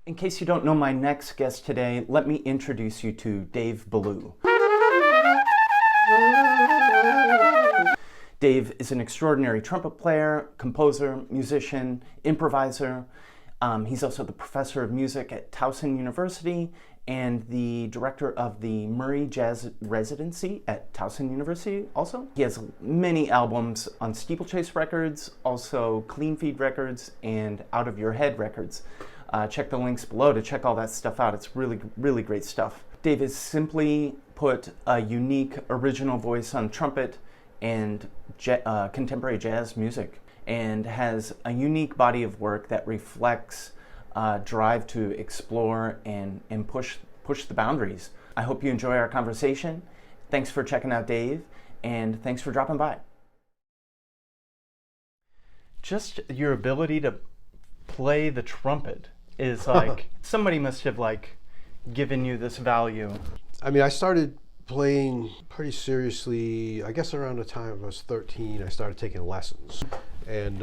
In case you don't know my next guest today, let me introduce you to Dave Ballou. Dave is an extraordinary trumpet player, composer, musician, improviser. He's also the professor of music at Towson University and the director of the Murray Jazz Residency at Towson University also. He has many albums on Steeplechase Records, also Clean Feed Records, and Out of Your Head Records. Check the links below to check all that stuff out. It's really, really great stuff. Dave has simply put a unique, original voice on trumpet and contemporary jazz music, and has a unique body of work that reflects drive to explore and push the boundaries. I hope you enjoy our conversation. Thanks for checking out Dave, and thanks for dropping by. Just your ability to play the trumpet is like, somebody must have like given you this value. I mean, I started playing pretty seriously, I guess around the time I was 13, I started taking lessons. And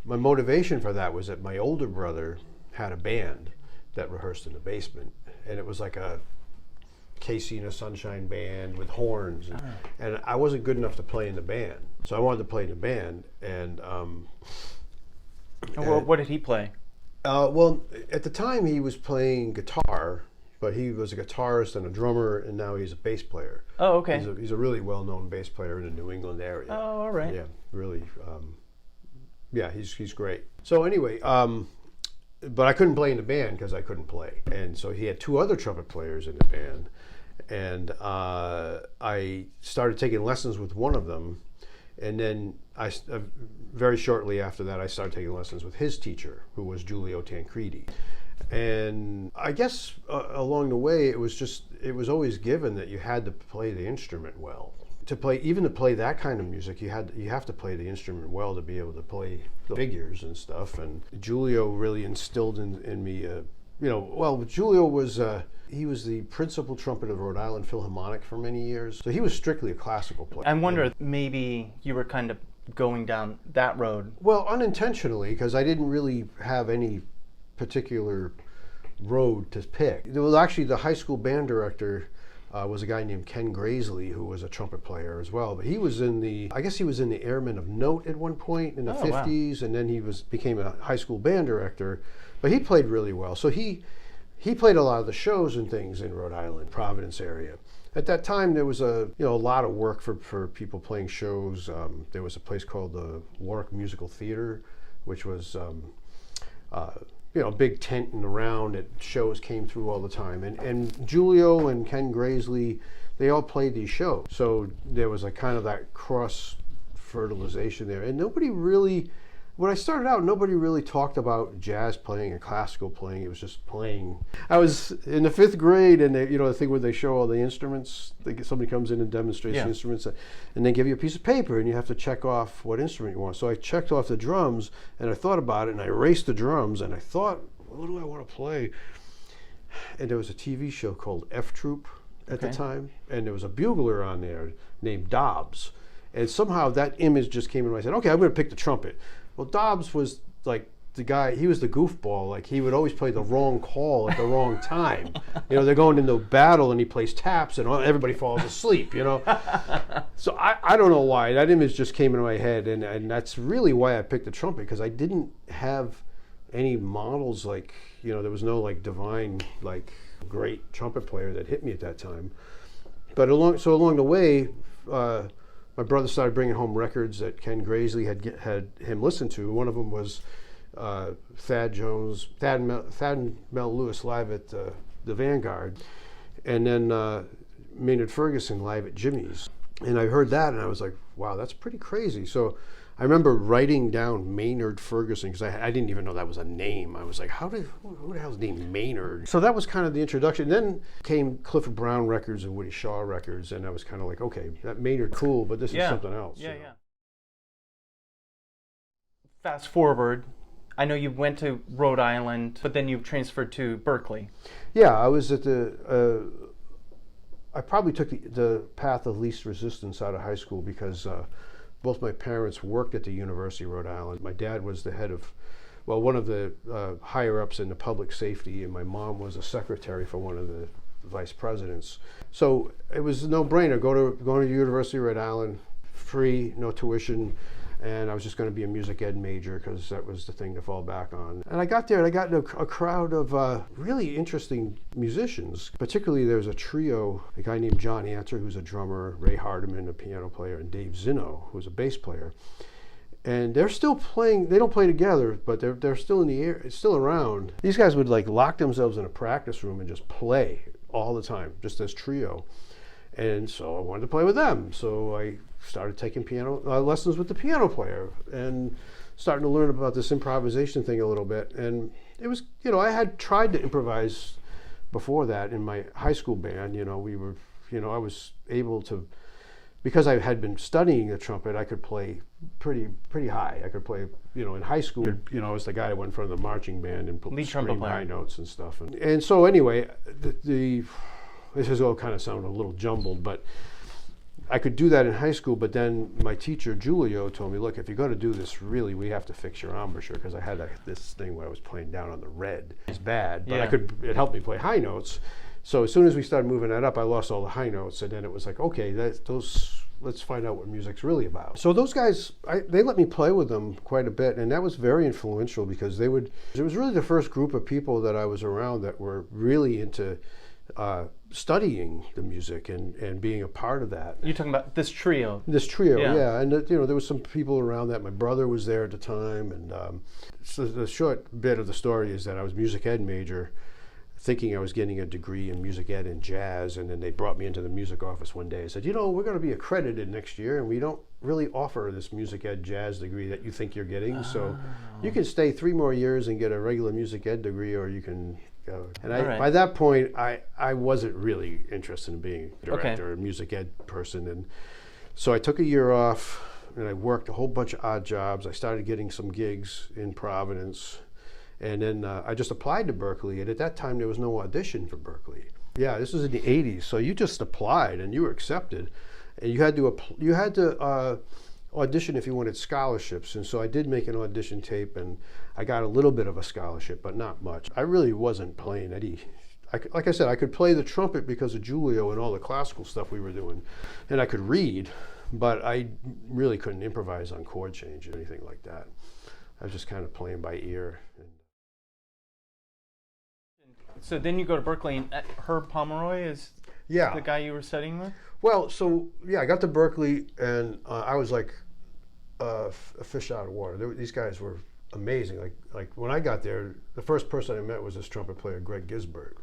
my motivation for that was that my older brother had a band that rehearsed in the basement. And it was like a Casey and a Sunshine band with horns. And I wasn't good enough to play in the band. So I wanted to play in the band. And well, what did he play? Well, at the time he was playing guitar, but he was a guitarist and a drummer, and now he's a bass player. Oh, okay. He's a really well-known bass player in the New England area. Oh, all right. Yeah, really. Yeah, he's great. So anyway, but I couldn't play in the band because I couldn't play, and so he had two other trumpet players in the band, and I started taking lessons with one of them, and then very shortly after that, I started taking lessons with his teacher, who was Giulio Tancredi. And I guess along the way, it was always given that you had to play the instrument well. Even to play that kind of music, you have to play the instrument well to be able to play the figures and stuff. And Giulio really instilled in me, Giulio was he was the principal trumpeter of Rhode Island Philharmonic for many years. So he was strictly a classical player. I wonder, maybe you were kind of going down that road. Well, unintentionally, because I didn't really have any particular road to pick. There was actually the high school band director was a guy named Ken Graisley, who was a trumpet player as well. But he was in the Airmen of Note at one point in the 50s, wow. And then he became a high school band director. But he played really well. So he played a lot of the shows and things in Rhode Island, Providence area. At that time, there was a lot of work for people playing shows. There was a place called the Warwick Musical Theater, which was a big tent in the round that shows came through all the time. And Giulio and Ken Graisley, they all played these shows. So there was a kind of that cross-fertilization there. And when I started out, nobody really talked about jazz playing and classical playing. It was just playing. I was in the 5th grade, and the thing where they show all the instruments. Somebody comes in and demonstrates the instruments, and they give you a piece of paper, and you have to check off what instrument you want. So I checked off the drums, and I thought about it, and I erased the drums, and I thought, what do I want to play? And there was a TV show called F Troop at the time, and there was a bugler on there named Dobbs. And somehow that image just came in, and I said, okay, I'm going to pick the trumpet. Well, Dobbs was like the guy, he was the goofball. Like, he would always play the wrong call at the wrong time. They're going into battle and he plays taps and everybody falls asleep, So I don't know why. That image just came into my head, and that's really why I picked the trumpet, because I didn't have any models like, there was no like divine, like great trumpet player that hit me at that time. But along the way, my brother started bringing home records that Ken Graisley had him listen to. One of them was Thad and Mel Lewis live at the Vanguard, and then Maynard Ferguson live at Jimmy's. And I heard that, and I was like, wow, that's pretty crazy. So I remember writing down Maynard Ferguson, because I didn't even know that was a name. I was like, who the hell's named Maynard? So that was kind of the introduction. Then came Clifford Brown records and Woody Shaw records, and I was kind of like, okay, that Maynard cool, but this is something else. Yeah. Fast forward, I know you went to Rhode Island, but then you transferred to Berkeley. Yeah, I was at I probably took the path of least resistance out of high school, because both my parents worked at the University of Rhode Island. My dad was the head of well, one of the higher ups in the public safety, and my mom was a secretary for one of the vice presidents. So it was a no-brainer. Going to University of Rhode Island, free, no tuition, and I was just going to be a music ed major because that was the thing to fall back on. And I got there and I got in a crowd of really interesting musicians. Particularly there was a trio, a guy named John Answer, who's a drummer, Ray Hardiman, a piano player, and Dave Zinno, who's a bass player. And they're still playing. They don't play together, but they're still in the air, still around. These guys would like lock themselves in a practice room and just play all the time, just as trio. And so I wanted to play with them. So I started taking piano lessons with the piano player and starting to learn about this improvisation thing a little bit. And it was, I had tried to improvise before that in my high school band. We were, I was able to, because I had been studying the trumpet, I could play pretty high. I could play, in high school, I was the guy that went in front of the marching band and lead trumpet player, high notes and stuff. And so anyway, this is all kind of sounding a little jumbled, but I could do that in high school. But then my teacher, Giulio, told me, look, if you're going to do this, really, we have to fix your embouchure, because I had this thing where I was playing down on the red. It's bad, but it helped me play high notes. So as soon as we started moving that up, I lost all the high notes, and then it was like, okay, let's find out what music's really about. So those guys, they let me play with them quite a bit, and that was very influential, because it was really the first group of people that I was around that were really into studying the music and being a part of that. You're talking about this trio? This trio, yeah. And there was some people around that. My brother was there at the time, and so the short bit of the story is that I was music ed major, thinking I was getting a degree in music ed and jazz, and then they brought me into the music office one day and said, we're going to be accredited next year, and we don't really offer this music ed jazz degree that you think you're getting, so you can stay 3 more years and get a regular music ed degree, or you can go. And by that point, I wasn't really interested in being a director or a music ed person, and so I took a year off, and I worked a whole bunch of odd jobs. I started getting some gigs in Providence. And then I just applied to Berkeley, and at that time there was no audition for Berkeley. Yeah, this was in the 80s, so you just applied and you were accepted, and you had to audition if you wanted scholarships. And so I did make an audition tape, and I got a little bit of a scholarship, but not much. I really wasn't playing any. Like I said, I could play the trumpet because of Giulio and all the classical stuff we were doing, and I could read, but I really couldn't improvise on chord change or anything like that. I was just kind of playing by ear. So then you go to Berkeley, and Herb Pomeroy is the guy you were studying with? Well, so I got to Berkeley, and I was like a fish out of water. These guys were amazing. Like when I got there, the first person I met was this trumpet player, Greg Gisbert.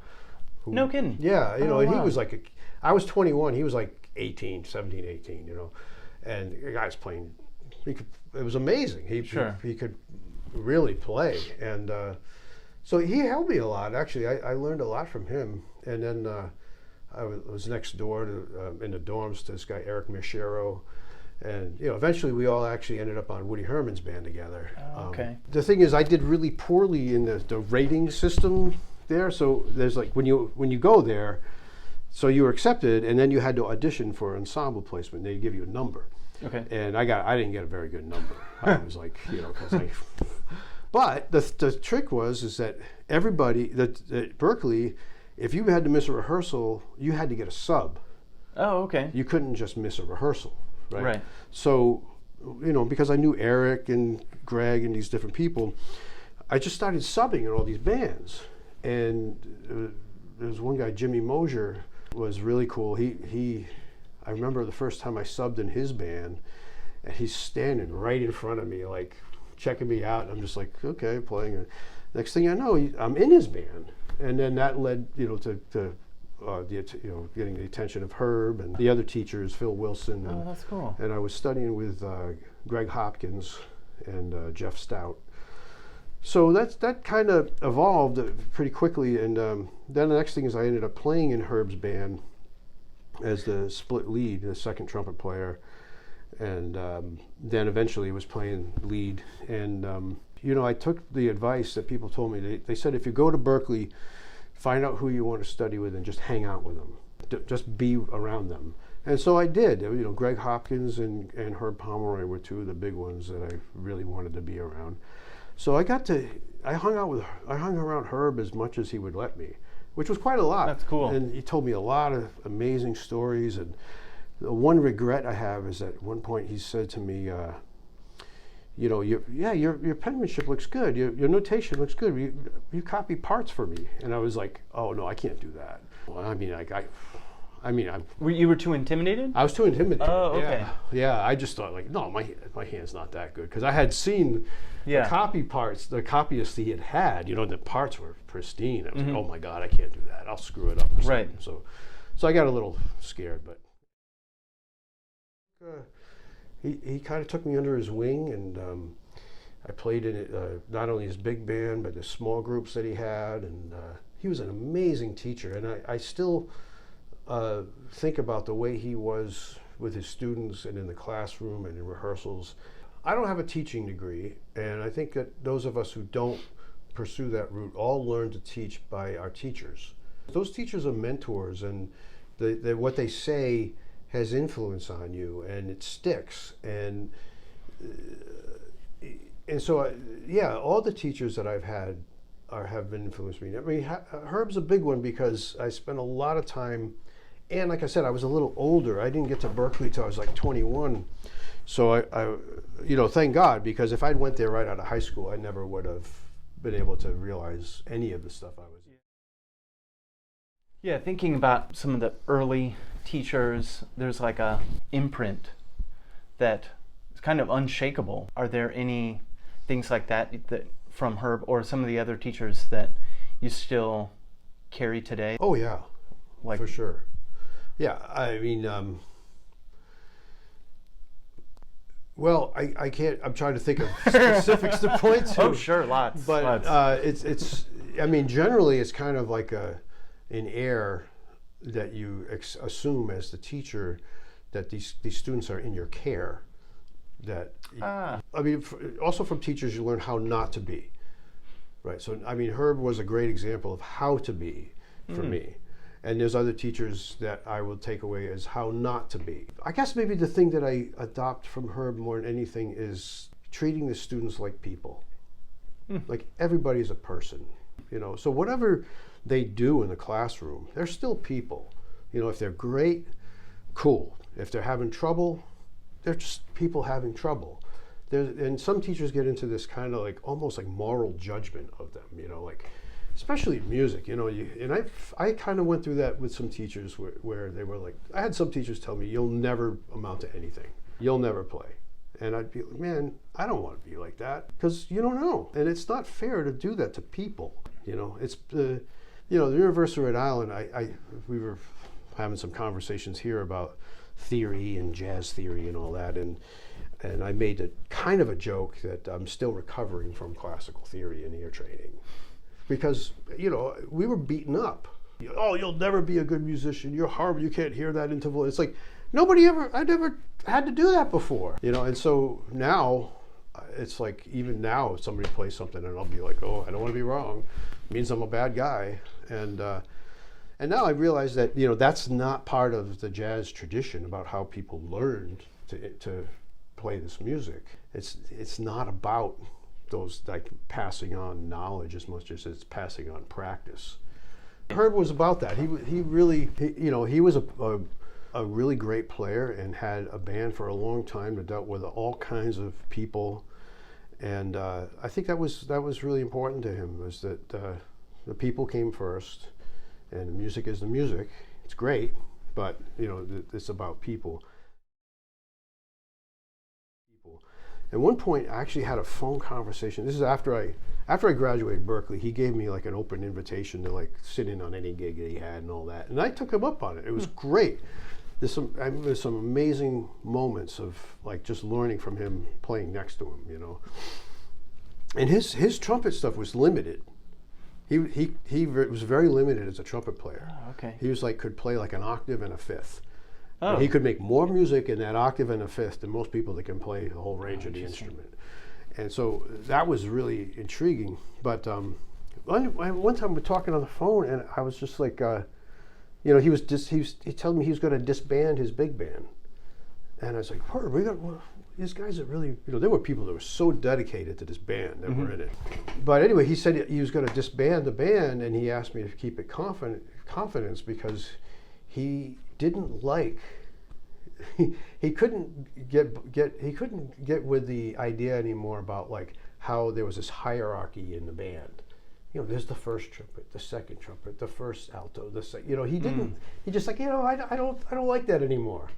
No kidding. Yeah, and he was like, I was 21, he was like 17, 18, and the guy's playing. It was amazing. He could really play, and so he helped me a lot. Actually, I learned a lot from him. And then I was next door to in the dorms to this guy Eric Michero, and eventually we all actually ended up on Woody Herman's band together. Okay. The thing is, I did really poorly in the rating system there. So there's like when you go there, so you were accepted, and then you had to audition for ensemble placement. They give you a number. Okay. And I didn't get a very good number. I was like, because But the trick is that everybody at Berkeley, if you had to miss a rehearsal, you had to get a sub. Oh, okay. You couldn't just miss a rehearsal, right? Right. So, because I knew Eric and Greg and these different people, I just started subbing in all these bands. And there was one guy, Jimmy Mosier, was really cool. I remember the first time I subbed in his band, and he's standing right in front of me, like checking me out. And I'm just like, okay, playing. And next thing I know, I'm in his band, and then that led, to getting the attention of Herb and the other teachers, Phil Wilson. And, that's cool. And I was studying with Greg Hopkins and Jeff Stout. So that kind of evolved pretty quickly, and then the next thing is I ended up playing in Herb's band as the split lead, the second trumpet player, and then eventually was playing lead. And I took the advice that people told me. They said if you go to Berkeley, find out who you want to study with and just hang out with them, just be around them. And so I did. Greg Hopkins and Herb Pomeroy were two of the big ones that I really wanted to be around. So I hung around Herb as much as he would let me, which was quite a lot. That's cool. And he told me a lot of amazing stories. And the one regret I have is that at one point he said to me, you know, your penmanship looks good. Your notation looks good. You copy parts for me. And I was like, oh no, I can't do that. Well, I mean, You were too intimidated? I was too intimidated. Oh, okay. Yeah, I just thought like, no, my hand's not that good, because I had seen the copy parts, the copyists he had, you know, the parts were pristine. I was like, oh my God, I can't do that. I'll screw it up. Or right. something. So I got a little scared, but he kind of took me under his wing, and I played in it, not only his big band, but the small groups that he had, and he was an amazing teacher, and I still think about the way he was with his students and in the classroom and in rehearsals. I don't have a teaching degree, and I think that those of us who don't pursue that route all learn to teach by our teachers. Those teachers are mentors, and what they say has influence on you, and it sticks. And so, all the teachers that I've had have been influenced me. I mean, Herb's a big one, because I spent a lot of time. And like I said, I was a little older. I didn't get to Berkeley till I was like 21. So I you know, thank God, because if I'd went there right out of high school, I never would have been able to realize any of the stuff I was. Yeah, thinking about some of the early teachers, there's like a imprint that is kind of unshakable. Are there any things like that from Herb or some of the other teachers that you still carry today? Oh yeah, for sure. Yeah, I mean, well, I can't. I'm trying to think of specifics to point to. Oh, sure, lots. But it's. I mean, generally, it's kind of like an air that you assume as the teacher that these students are in your care. That I mean, also from teachers, you learn how not to be. Right. So I mean, Herb was a great example of how to be for me. And there's other teachers that I will take away as how not to be. I guess maybe the thing that I adopt from Herb more than anything is treating the students like people. Like everybody's a person, you know. So whatever they do in the classroom, they're still people. You know, if they're great, cool. If they're having trouble, they're just people having trouble. And some teachers get into this kind of like almost like moral judgment of them, you know, like especially music, you know. And I kind of went through that with some teachers where they were like, I had some teachers tell me, you'll never amount to anything. You'll never play. And I'd be like, man, I don't want to be like that, because you don't know. And it's not fair to do that to people. You know, it's, you know, the University of Rhode Island, we were having some conversations here about theory and jazz theory and all that. And I made a kind of a joke that I'm still recovering from classical theory and ear training. Because, you know, we were beaten up. Oh, you'll never be a good musician. You're horrible. You can't hear that interval. It's like, I never had to do that before. You know, and so now, it's like, even now, if somebody plays something and I'll be like, oh, I don't want to be wrong. It means I'm a bad guy. And now I realize that, you know, that's not part of the jazz tradition about how people learned to play this music. It's not about those like passing on knowledge as much as it's passing on practice. Herb was about that. He really, you know, he was a really great player and had a band for a long time that dealt with all kinds of people, and I think that was really important to him, was that the people came first, and the music is the music. It's great, but you know, it's about people. At one point, I actually had a phone conversation. This is after I graduated Berkeley. He gave me like an open invitation to like sit in on any gig that he had and all that, and I took him up on it. It was great. There's some amazing moments of like just learning from him, playing next to him, you know. And his trumpet stuff was limited. He was very limited as a trumpet player. Oh, okay. He was like, could play like an octave and a fifth. Oh. He could make more music in that octave and a fifth than most people that can play the whole range of the instrument. And so that was really intriguing. But one time we're talking on the phone, and I was just like, you know, he told me he was going to disband his big band, and I was like, these guys are really, there were people that were so dedicated to this band that were in it. But anyway, he said he was going to disband the band, and he asked me to keep it confidence because he didn't like, he couldn't get with the idea anymore about like how there was this hierarchy in the band. There's the first trumpet, the second trumpet, the first alto, he didn't, he just like, I don't like that anymore.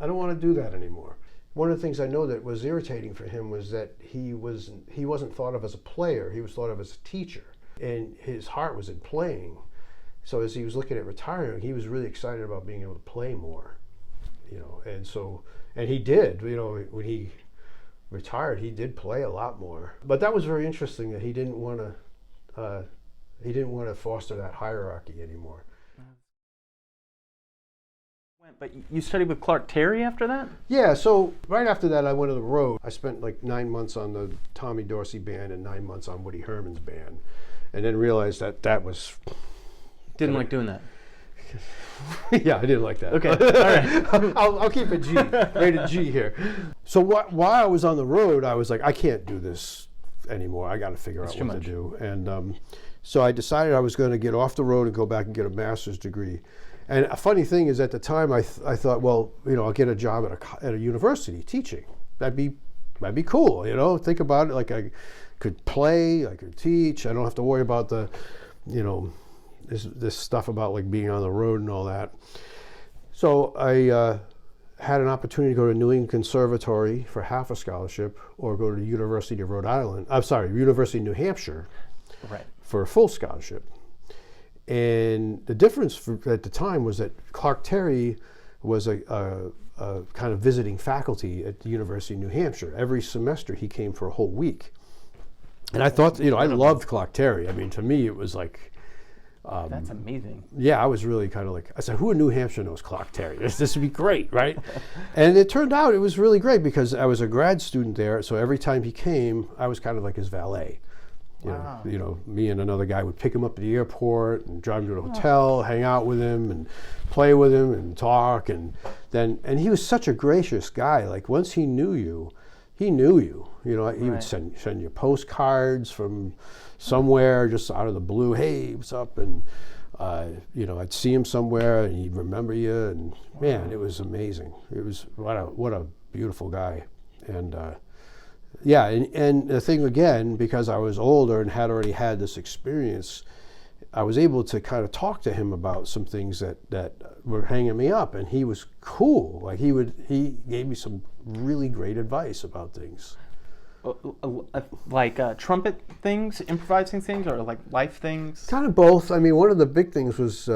I don't want to do that anymore. One of the things I know that was irritating for him was that he wasn't thought of as a player, he was thought of as a teacher. And his heart was in playing. So as he was looking at retiring, he was really excited about being able to play more. And he did, when he retired, he did play a lot more. But that was very interesting that he didn't want to foster that hierarchy anymore. But you studied with Clark Terry after that? Yeah, so right after that I went to the road. I spent like 9 months on the Tommy Dorsey band and 9 months on Woody Herman's band, and then realized that was... Didn't like doing that? Yeah, I didn't like that. Okay, all right. I'll keep it G, rated G here. So while I was on the road, I was like, I can't do this anymore. I got to figure out what to do. And so I decided I was going to get off the road and go back and get a master's degree. And a funny thing is, at the time, I thought, well, I'll get a job at a university teaching. That'd be cool, Think about it, like I could play, I could teach. I don't have to worry about the, this stuff about like being on the road and all that. So I had an opportunity to go to New England Conservatory for half a scholarship, or go to the University of University of New Hampshire, right, for a full scholarship. And the difference at the time was that Clark Terry was a kind of visiting faculty at the University of New Hampshire. Every semester he came for a whole week. And I thought, I loved Clark Terry. I mean, to me it was like... that's amazing. Yeah, I was really kind of like, I said, who in New Hampshire knows Clark Terry? This would be great, right? And it turned out it was really great because I was a grad student there, so every time he came, I was kind of like his valet. Wow. Me and another guy would pick him up at the airport and drive him to the hotel, hang out with him and play with him and talk. And he was such a gracious guy. Like once he knew you, he knew you. He would send you postcards from somewhere just out of the blue. Hey, what's up? And I'd see him somewhere and he'd remember you. And man, it was amazing. It was what a beautiful guy. And yeah, and the thing again, because I was older and had already had this experience, I was able to kind of talk to him about some things that were hanging me up, and he was cool. Like he gave me some really great advice about things. Like trumpet things, improvising things, or like life things? Kind of both. I mean, one of the big things was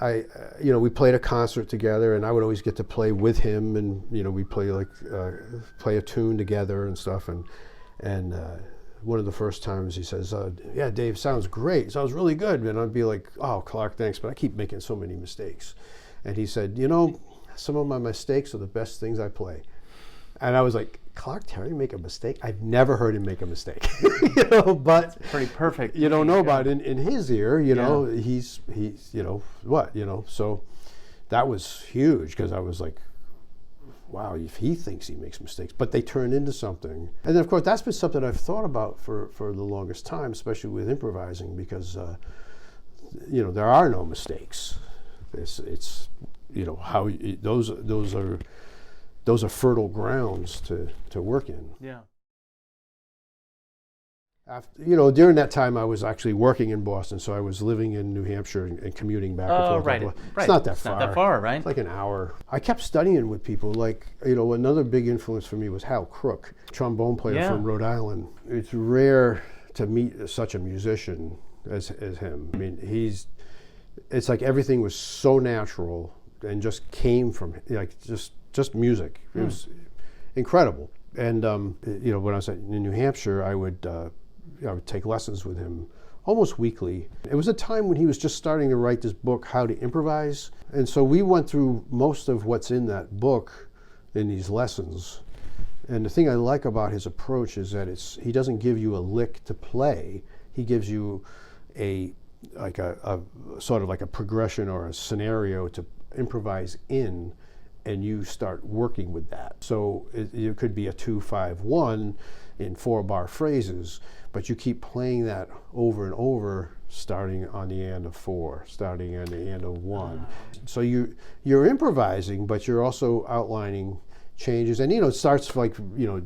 we played a concert together, and I would always get to play with him, and we play a tune together and stuff. And one of the first times he says, "Yeah, Dave, sounds great. Sounds really good." And I'd be like, "Oh, Clark, thanks, but I keep making so many mistakes." And he said, "Some of my mistakes are the best things I play." And I was like, Clark Terry make a mistake? I've never heard him make a mistake. But it's pretty perfect. You don't know about it in his ear, he's what. So that was huge, because I was like, wow, if he thinks he makes mistakes, but they turn into something. And then of course that's been something I've thought about for the longest time, especially with improvising, because there are no mistakes. It's how those are fertile grounds to work in. Yeah. After, during that time I was actually working in Boston, so I was living in New Hampshire and commuting back and forth. Right. It's not that far. Not that far, right? It's like an hour. I kept studying with people. Like, another big influence for me was Hal Crook, trombone player from Rhode Island. It's rare to meet such a musician as him. I mean, it's like everything was so natural and just came from just music. It was incredible. And when I was in New Hampshire, I would take lessons with him almost weekly. It was a time when he was just starting to write this book, How to Improvise. And so we went through most of what's in that book in these lessons. And the thing I like about his approach is that he doesn't give you a lick to play. He gives you a sort of like a progression or a scenario to improvise in. and you start working with that. So it could be a 2-5-1 in 4-bar phrases, but you keep playing that over and over, starting on the end of 4, starting on the end of 1. So you're improvising, but you're also outlining changes, and it starts like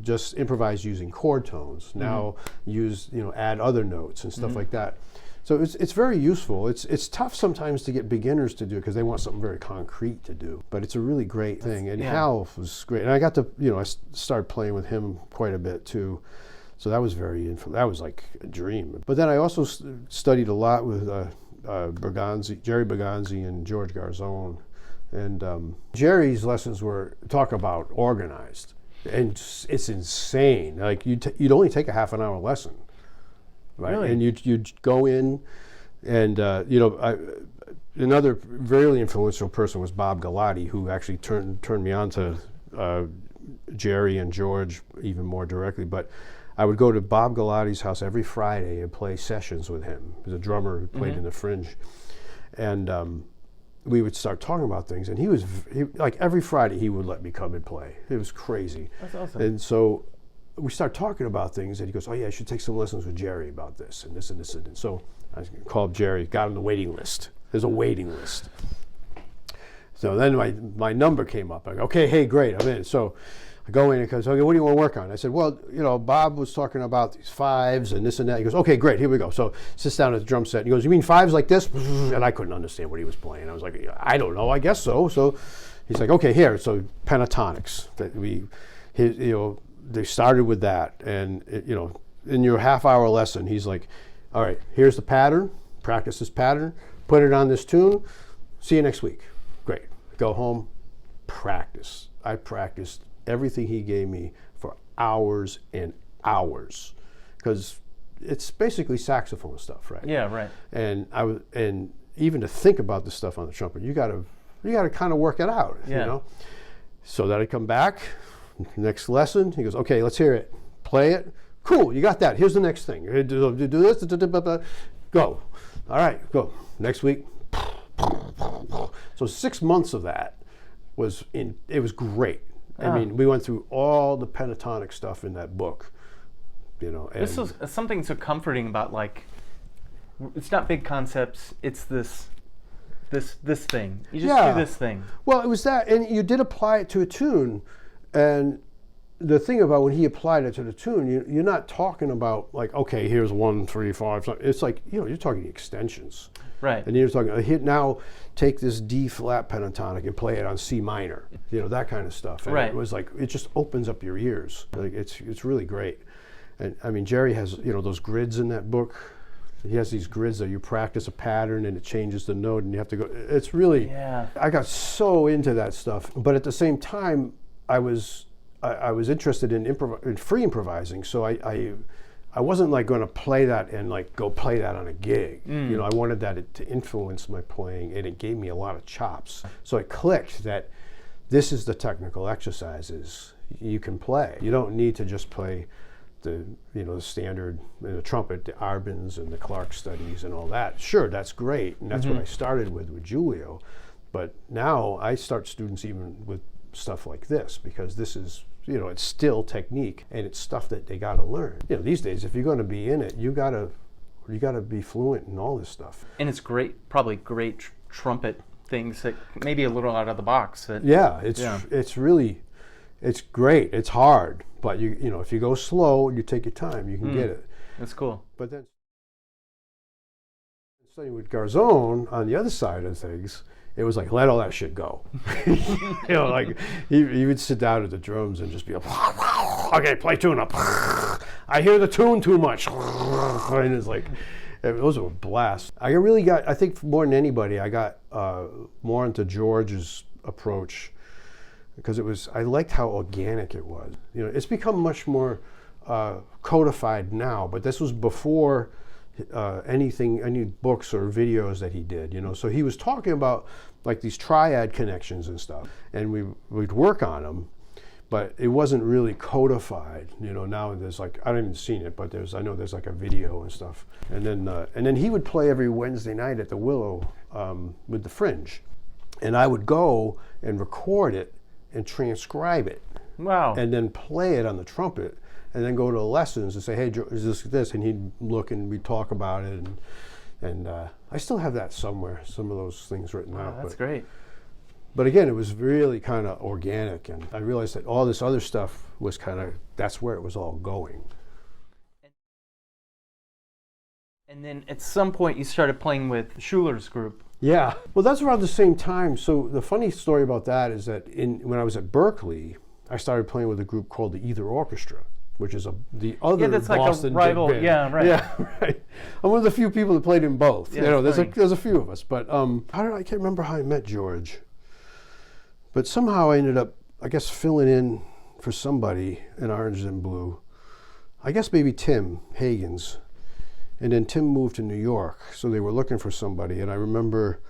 just improvise using chord tones. Now use add other notes and stuff like that. So it's very useful. It's tough sometimes to get beginners to do it because they want something very concrete to do. But it's a really great thing. And Hal was great. And I got to I started playing with him quite a bit too. So that was that was like a dream. But then I also studied a lot with Jerry Bergonzi and George Garzone. And Jerry's lessons talk about organized. And it's insane. Like you'd only take a half an hour lesson. Right, really? And you'd go in, and another very influential person was Bob Galati, who actually turned me on to Jerry and George even more directly. But I would go to Bob Galati's house every Friday and play sessions with him. He was a drummer who played in the Fringe, and we would start talking about things. And he like every Friday he would let me come and play. It was crazy. That's awesome. And so we start talking about things, and he goes, "Oh yeah, I should take some lessons with Jerry about this and this and this." And so I called Jerry, got on the waiting list. There's a waiting list. So then my number came up. I go, "Okay, hey, great, I'm in." So I go in and he goes, "Okay, what do you want to work on?" I said, "Well, Bob was talking about these 5s and this and that." He goes, "Okay, great, here we go." So sits down at the drum set. And he goes, "You mean 5s like this?" And I couldn't understand what he was playing. I was like, "I don't know, I guess so." So he's like, "Okay, here." So pentatonics that they started with that, and in your half-hour lesson, he's like, "All right, here's the pattern. Practice this pattern. Put it on this tune. See you next week." Great. Go home. Practice. I practiced everything he gave me for hours and hours, because it's basically saxophone stuff, right? Yeah, right. And even to think about this stuff on the trumpet, you got to kind of work it out, So that I come back. Next lesson, he goes, "Okay, let's hear it. Play it. Cool, you got that. Here's the next thing. Do this, go. All right, go. Next week." So 6 months of that it was great. I mean, we went through all the pentatonic stuff in that book, And this is something so comforting about, like, it's not big concepts. It's this thing. You just do this thing. Well, it was that, and you did apply it to a tune. And the thing about when he applied it to the tune, you're not talking about like, okay, here's 1, 3, 5. It's like, you're talking extensions. Right. And you're talking, now take this D flat pentatonic and play it on C minor. That kind of stuff. And it was like, it just opens up your ears. Like it's really great. And I mean, Jerry has, those grids in that book. He has these grids that you practice a pattern and it changes the note and you have to go. It's really, I got so into that stuff. But at the same time, I was interested in free improvising, so I wasn't like going to play that and like go play that on a gig. I wanted that to influence my playing, and it gave me a lot of chops. So it clicked that this is the technical exercises you can play. You don't need to just play the standard trumpet, the Arbins and the Clark studies and all that. Sure, that's great, and that's what I started with Giulio. But now I start students even with stuff like this, because this is, it's still technique, and it's stuff that they got to learn. These days, if you're going to be in it, you got to be fluent in all this stuff. And it's probably great trumpet things that maybe a little out of the box. It's really, it's great. It's hard, but if you go slow and you take your time, you can get it. That's cool. But then studying with Garzone on the other side of things, it was like, let all that shit go. Like he would sit down at the drums and just be like, okay, play tune up. I hear the tune too much. And it's like, those were a blast. I think more than anybody, I got more into George's approach, because I liked how organic it was. It's become much more codified now, but this was before any books or videos that he did, So he was talking about like these triad connections and stuff, and we'd work on them, but it wasn't really codified. Now there's like, I haven't even seen it, but I know there's like a video and stuff. And then he would play every Wednesday night at the Willow with the Fringe, and I would go and record it and transcribe it. Wow. And then play it on the trumpet, and then go to the lessons and say, hey, is this? And he'd look and we'd talk about it. And I still have that somewhere, some of those things written out. That's great. But again, it was really kind of organic, and I realized that all this other stuff was kind of, that's where it was all going. And then at some point you started playing with Schuler's group. Yeah, well, that's around the same time. So the funny story about that is that when I was at Berkeley, I started playing with a group called the Either Orchestra, which is the other that's Boston like a rival. big band. Yeah, right. Yeah, right. I'm one of the few people that played in both. Yeah, there's a few of us, but I can't remember how I met George. But somehow I ended up, I guess, filling in for somebody in Orange and Blue. I guess maybe Tim Hagens. And then Tim moved to New York, so they were looking for somebody. And I remember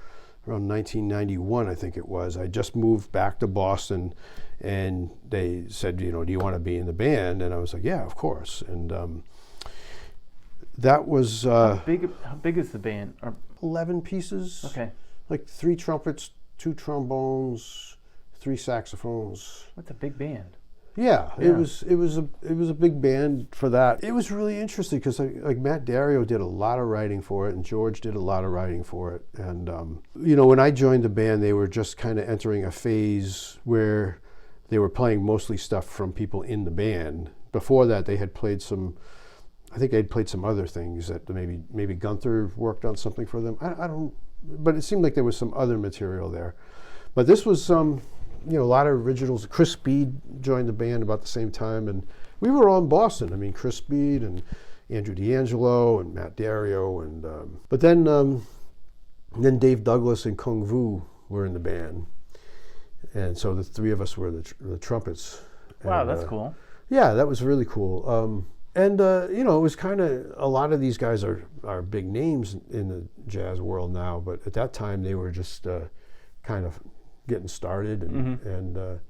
around 1991, I think it was, I just moved back to Boston, and they said, do you want to be in the band? And I was like, yeah, of course. And that was... How big is the band? 11 pieces. Okay. Like 3 trumpets, 2 trombones, 3 saxophones. That's a big band. Yeah, it was a big band for that. It was really interesting because like Matt Dario did a lot of writing for it, and George did a lot of writing for it. And when I joined the band, they were just kind of entering a phase where they were playing mostly stuff from people in the band. Before that, they had played some. I think they'd played some other things that maybe Gunther worked on something for them. I don't, but it seemed like there was some other material there. But this was a lot of originals. Chris Speed joined the band about the same time, and we were all in Boston. I mean, Chris Speed and Andrew D'Angelo and Matt Dario, and but then Dave Douglas and Kung Vu were in the band, and so the 3 of us were the trumpets. Wow, and, that's cool. Yeah, that was really cool. And it was kind of, a lot of these guys are big names in the jazz world now, but at that time they were just kind of getting started and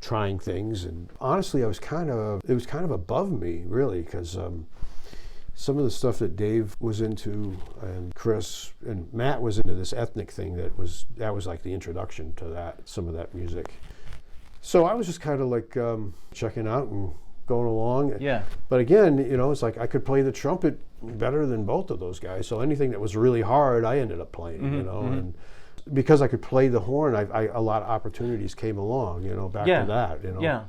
trying things. And honestly, it was kind of above me, really, because some of the stuff that Dave was into, and Chris and Matt was into, this ethnic thing that was like the introduction to some of that music. So I was just kind of like checking out and going along. Yeah. But again, it's like I could play the trumpet better than both of those guys. So anything that was really hard, I ended up playing. And because I could play the horn, a lot of opportunities came along. Back to that. Yeah.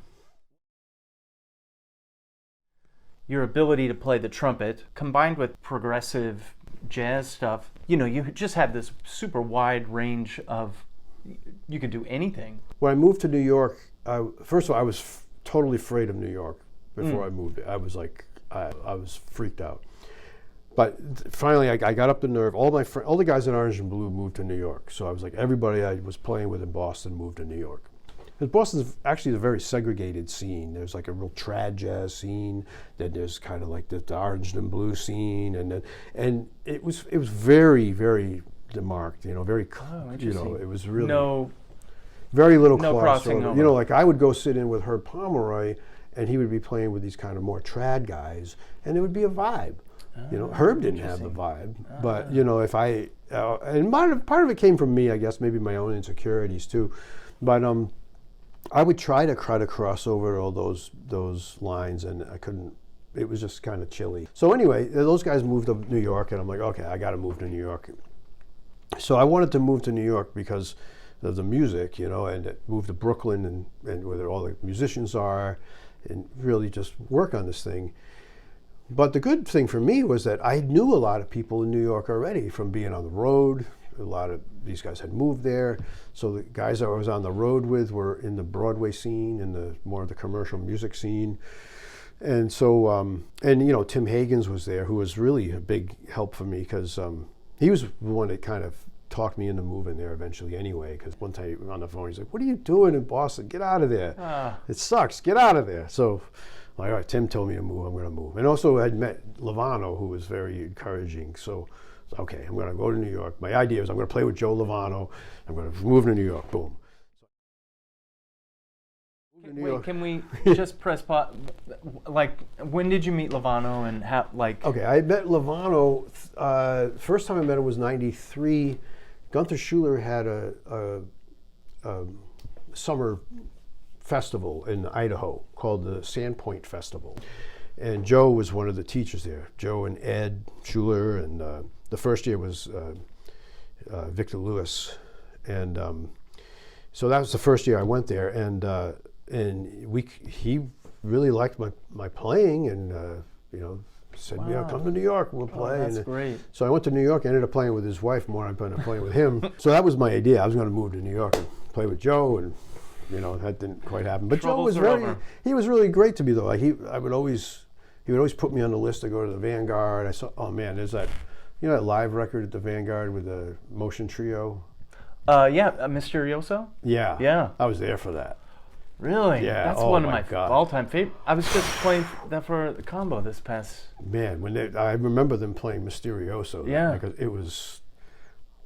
Your ability to play the trumpet, combined with progressive jazz stuff, you just have this super wide range of. You could do anything. When I moved to New York, first of all, I was totally afraid of New York before I moved. I was like, I was freaked out. But finally, I got up the nerve. All the guys in Orange and Blue moved to New York. So I was like, everybody I was playing with in Boston moved to New York. Because Boston's actually a very segregated scene. There's like a real trad jazz scene. Then there's kind of like the Orange and Blue scene, and it was very, very demarked. Very, it was really very little crossing over. Like I would go sit in with Herb Pomeroy, and he would be playing with these kind of more trad guys, and it would be a vibe. Herb didn't have the vibe, but if I and part of it came from me, I guess, maybe my own insecurities too, but I would try to cross over all those lines, and I couldn't. It was just kind of chilly. So anyway, those guys moved to New York, and I'm like, okay, I got to move to New York. So I wanted to move to New York because of the music, and move to Brooklyn and where all the musicians are, and really just work on this thing. But the good thing for me was that I knew a lot of people in New York already from being on the road. A lot of these guys had moved there. So the guys I was on the road with were in the Broadway scene, in more of the commercial music scene. And so, Tim Hagens was there, who was really a big help for me because he was the one that kind of talked me into moving there eventually anyway, because one time on the phone, he's like, what are you doing in Boston? Get out of there. It sucks. Get out of there. So, all right, Tim told me to move. I'm going to move. And also I had met Lovano, who was very encouraging. So, okay, I'm going to go to New York. My idea was I'm going to play with Joe Lovano. I'm going to move to New York. Boom. Wait, can we just press pause? Like, when did you meet Lovano and how, like? Okay, I met Lovano, first time I met him was 93. Gunther Schuler had a summer festival in Idaho called the Sandpoint Festival. And Joe was one of the teachers there. Joe and Ed Schuler, and the first year was Victor Lewis. And so that was the first year I went there, and he really liked my playing, and said, Wow. come to New York, we'll play. That's and great. So I went to New York, ended up playing with his wife more than I ended up playing with him. So that was my idea. I was going to move to New York and play with Joe, and that didn't quite happen. But Joe was he was really great to me though. Like he would always put me on the list to go to the Vanguard. I saw, oh man, there's that, that live record at the Vanguard with the Motion Trio. Yeah, Mysterioso? Yeah. Yeah. I was there for that. Really? Yeah. That's one of my all-time favorite. I was just playing that for the combo this past. Man, I remember them playing Mysterioso. Yeah. Because it was,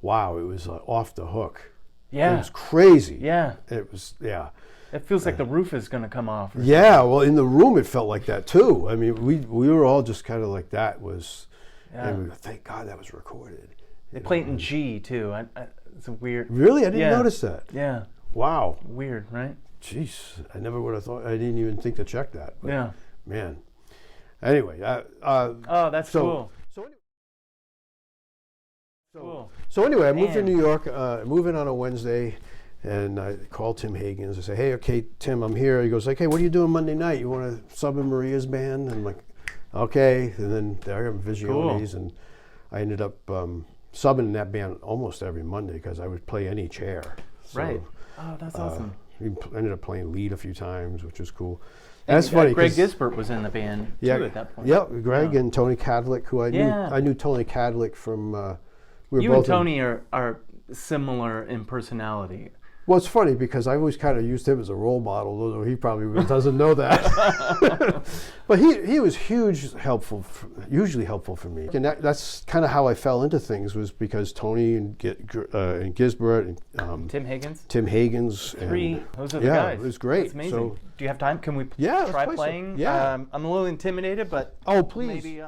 wow, it was off the hook. Yeah. It was crazy. Yeah. It was, yeah. It feels like the roof is going to come off. Yeah, well, in the room it felt like that too. I mean, we were all just kind of like that was, and we go, thank God that was recorded. They play it in G too. It's a weird. Really? I didn't notice that. Yeah. Wow. Weird, right? Jeez, I never would have thought. I didn't even think to check that. But Yeah. Man. Anyway. Oh, that's cool. So anyway, I moved to Man. New York. Moved in on a Wednesday, and I called Tim Higgins. I said, "Hey, okay, Tim, I'm here." He goes, "Like, hey, what are you doing Monday night? You want to sub in Maria's band?" And I'm like, "Okay." And then there I am, Visiones, and I ended up subbing in that band almost every Monday because I would play any chair. So, Right. Oh, that's awesome. we ended up playing lead a few times, which was cool. And that's funny. Greg Gisbert was in the band too at that point. Yeah, Greg and Tony Cadlick, who I knew. I knew Tony Cadlick from. We were You both and Tony are similar in personality. Well, it's funny because I always kind of used him as a role model, although he probably doesn't know that. But he was hugely helpful for me, and that's kind of how I fell into things, was because Tony and Gisbert and Tim Higgins. Three. Those are the guys. It was great. That's amazing. So, do you have time? Can we let's try play playing? some. Yeah. I'm a little intimidated, but oh, please. maybe.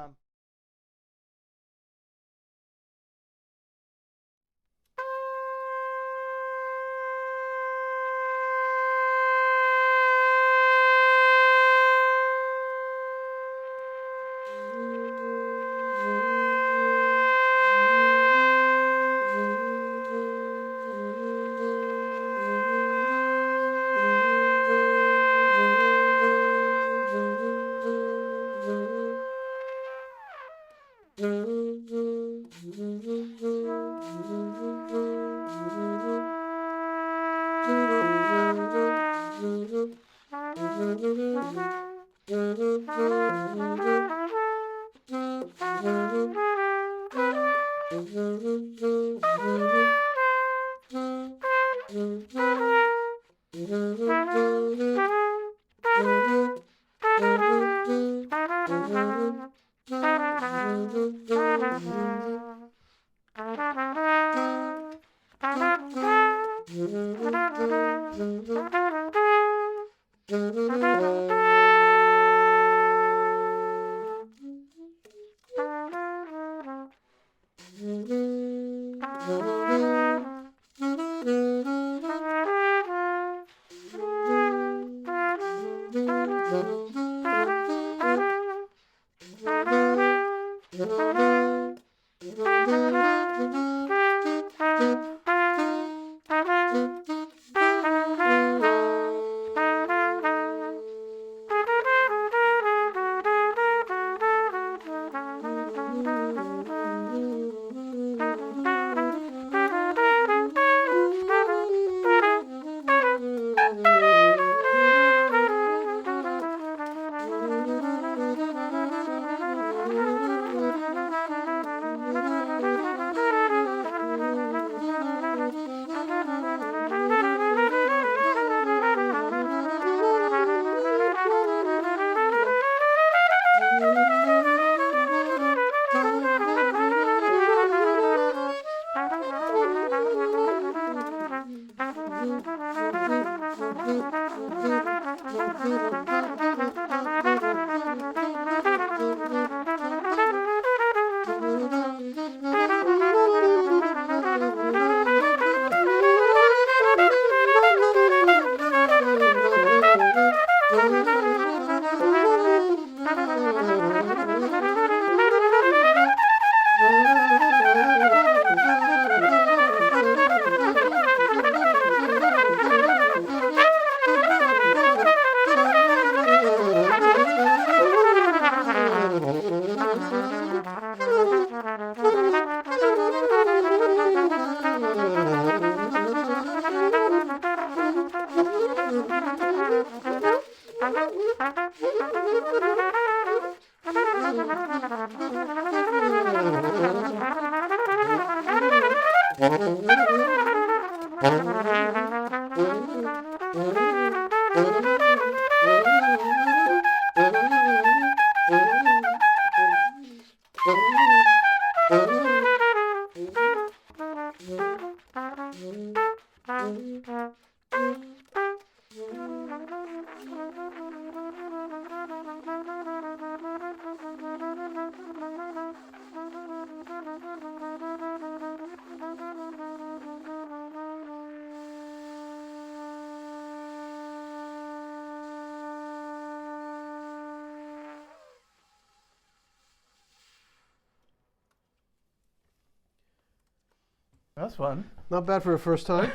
That's fun. Not bad for a first time.